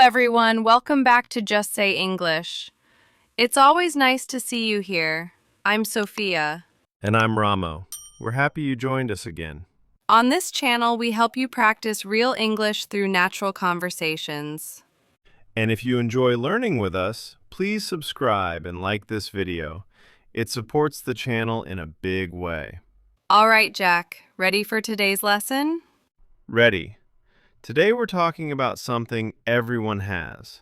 everyone. Welcome back to Just Say English. It's always nice to see you here. I'm Sophia. And I'm Ramo. We're happy you joined us again. On this channel, we help you practice real English through natural conversations. And if you enjoy learning with us, please subscribe and like this video. It supports the channel in a big way. All right, Jack. Ready for today's lesson? Ready. Today we're talking about something everyone has.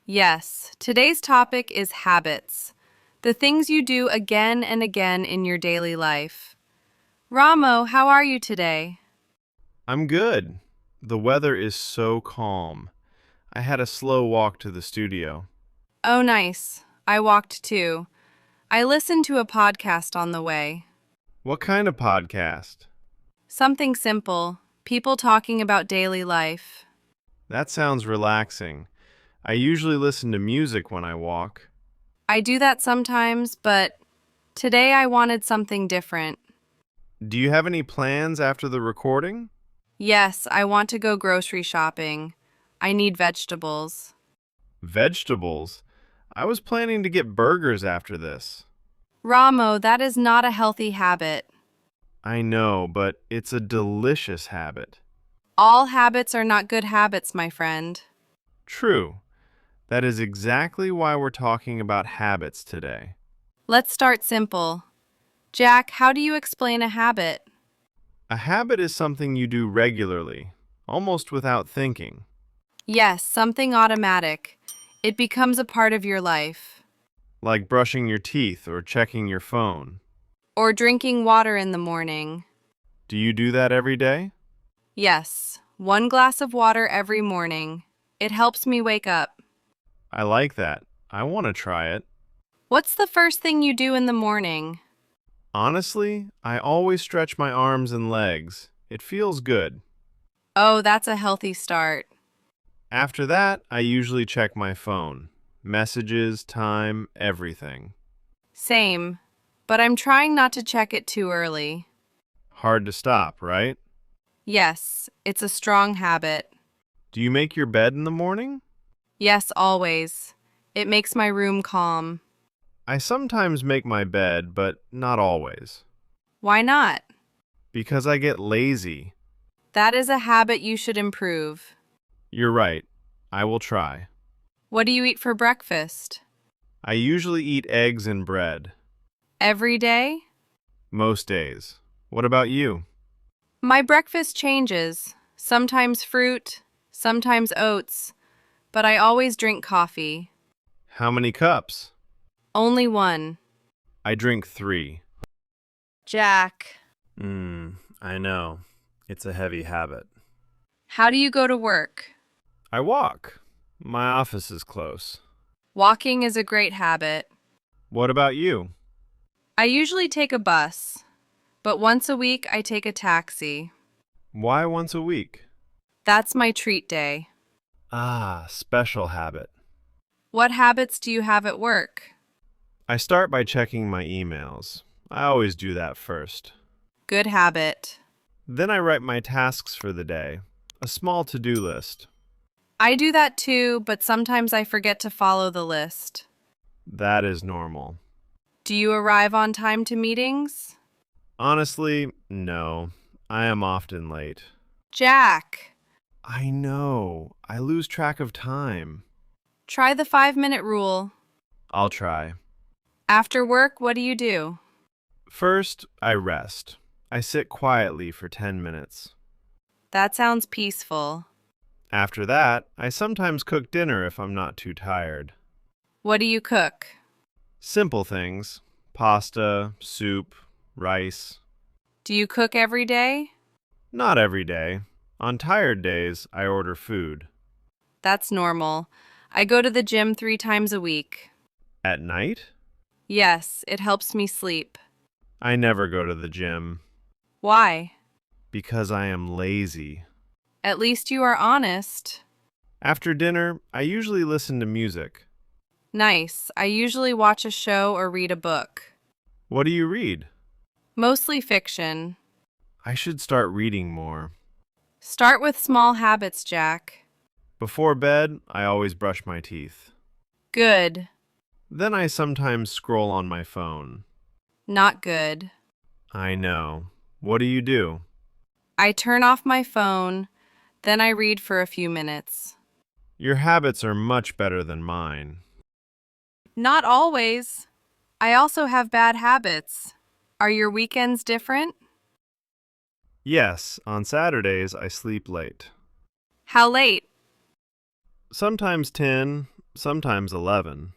Yes, today's topic is habits. The things you do again and again in your daily life. Ramo, how are you today? I'm good. The weather is so calm. I had a slow walk to the studio. Oh, nice. I walked too. I listened to a podcast on the way. What kind of podcast? Something simple. People talking about daily life. That sounds relaxing. I usually listen to music when I walk. I do that sometimes, but today I wanted something different. Do you have any plans after the recording? Yes, I want to go grocery shopping. I need vegetables. Vegetables? I was planning to get burgers after this. Ramo, that is not a healthy habit. I know, but it's a delicious habit. All habits are not good habits, my friend. True. That is exactly why we're talking about habits today. Let's start simple. Jack, how do you explain a habit? A habit is something you do regularly, almost without thinking. Yes, something automatic. It becomes a part of your life. Like brushing your teeth or checking your phone. Or drinking water in the morning. Do you do that every day? Yes, 1 glass of water every morning. It helps me wake up. I like that. I want to try it. What's the first thing you do in the morning? Honestly, I always stretch my arms and legs. It feels good. Oh, that's a healthy start. After that, I usually check my phone. Messages, time, everything. Same, but I'm trying not to check it too early. Hard to stop, right? Yes, it's a strong habit. Do you make your bed in the morning? Yes, always. It makes my room calm. I sometimes make my bed, but not always. Why not? Because I get lazy. That is a habit you should improve. You're right. I will try. What do you eat for breakfast? I usually eat eggs and bread. Every day? Most days. What about you? My breakfast changes. Sometimes fruit, sometimes oats, but I always drink coffee. How many cups? Only 1. I drink 3. Jack, I know. It's a heavy habit. how do you go to work? I walk. My office is close. Walking is a great habit. What about you? I usually take a bus, but once a week I take a taxi. Why once a week? That's my treat day. Ah, special habit. What habits do you have at work? I start by checking my emails. I always do that first. Good habit. Then I write my tasks for the day, a small to-do list. I do that too, but sometimes I forget to follow the list. That is normal. Do you arrive on time to meetings? Honestly, no. I am often late. Jack, I know. I lose track of time. try the 5-minute rule. I'll try. After work, what do you do? First, I rest. I sit quietly for 10 minutes. That sounds peaceful. After that, I sometimes cook dinner if I'm not too tired. What do you cook? Simple things. Pasta, soup, rice. Do you cook every day? Not every day. On tired days, I order food. That's normal. I go to the gym 3 times a week. At night? Yes, it helps me sleep. I never go to the gym. Why? Because I am lazy. At least you are honest. After dinner, I usually listen to music. Nice. I usually watch a show or read a book. What do you read? Mostly fiction. I should start reading more. Start with small habits, Jack. Before bed, I always brush my teeth. Good. Then I sometimes scroll on my phone. Not good. I know. What do you do? I turn off my phone, then I read for a few minutes. Your habits are much better than mine. Not always. I also have bad habits. Are your weekends different? Yes, on Saturdays I sleep late. How late? Sometimes 10, sometimes 11.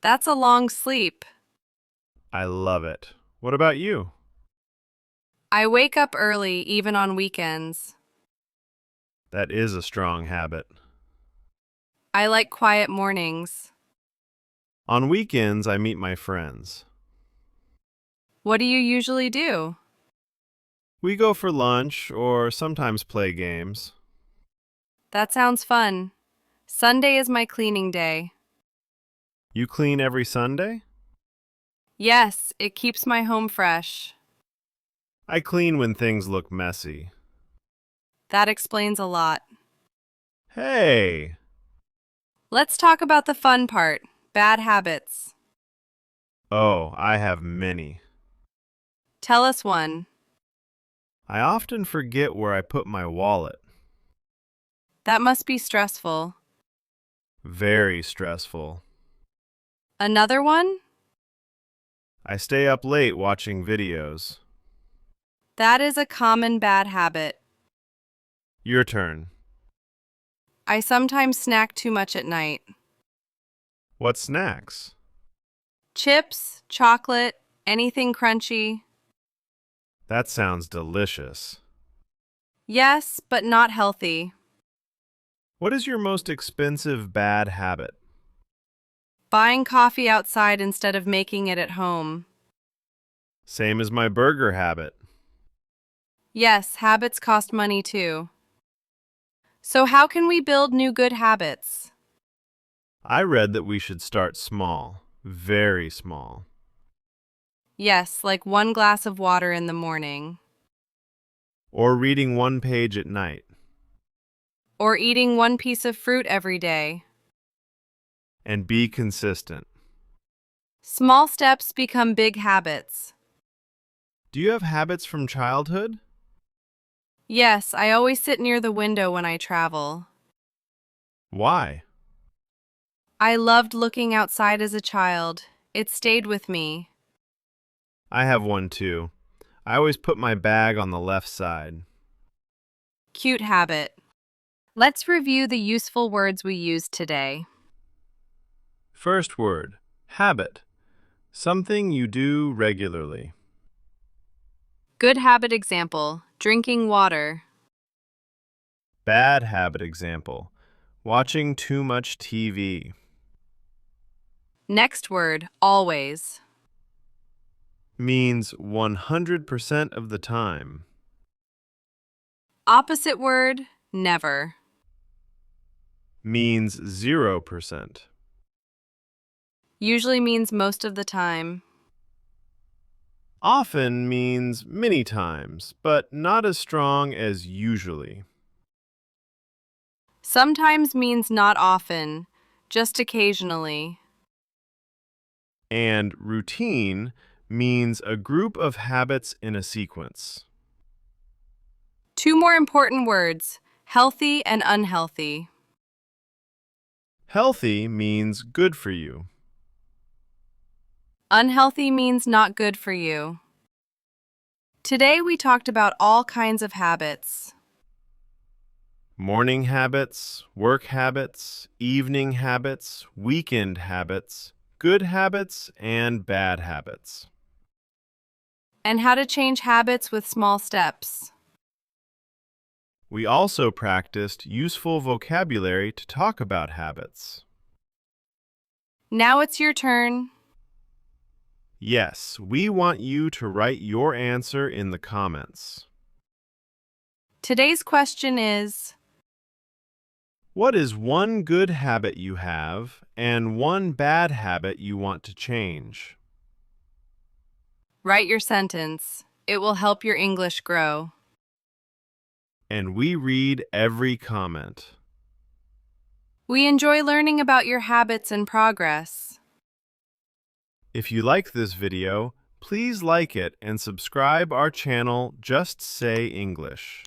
That's a long sleep. I love it. What about you? I wake up early even on weekends. That is a strong habit. I like quiet mornings. On weekends, I meet my friends. What do you usually do? We go for lunch or sometimes play games. That sounds fun. Sunday is my cleaning day. You clean every Sunday? Yes, it keeps my home fresh. I clean when things look messy. That explains a lot. Hey! Let's talk about the fun part, bad habits. Oh, I have many. Tell us one. I often forget where I put my wallet. That must be stressful. Very stressful. Another one? I stay up late watching videos. That is a common bad habit. Your turn. I sometimes snack too much at night. What snacks? Chips, chocolate, anything crunchy. That sounds delicious. Yes, but not healthy. What is your most expensive bad habit? Buying coffee outside instead of making it at home. Same as my burger habit. Yes, habits cost money too. So how can we build new good habits? I read that we should start small, very small. Yes, like one glass of water in the morning. Or reading one page at night. Or eating one piece of fruit every day. And be consistent. Small steps become big habits. Do you have habits from childhood? Yes, I always sit near the window when I travel. Why? I loved looking outside as a child. It stayed with me. I have one too. I always put my bag on the left side. Cute habit. Let's review the useful words we used today. First word, habit. Something you do regularly. Good habit example, drinking water. Bad habit example, watching too much TV. Next word, always. Means 100% of the time. Opposite word, never. Means 0%. Usually means most of the time. Often means many times, but not as strong as usually. Sometimes means not often, just occasionally. And routine means a group of habits in a sequence. Two more important words, healthy and unhealthy. Healthy means good for you. Unhealthy means not good for you. Today we talked about all kinds of habits. Morning habits, work habits, evening habits, weekend habits, good habits, and bad habits. And how to change habits with small steps. We also practiced useful vocabulary to talk about habits. Now it's your turn. Yes, we want you to write your answer in the comments. Today's question is, What is one good habit you have and one bad habit you want to change? write your sentence. It will help your English grow. And we read every comment. We enjoy learning about your habits and progress. If you like this video, please like it and subscribe our channel Just Say English.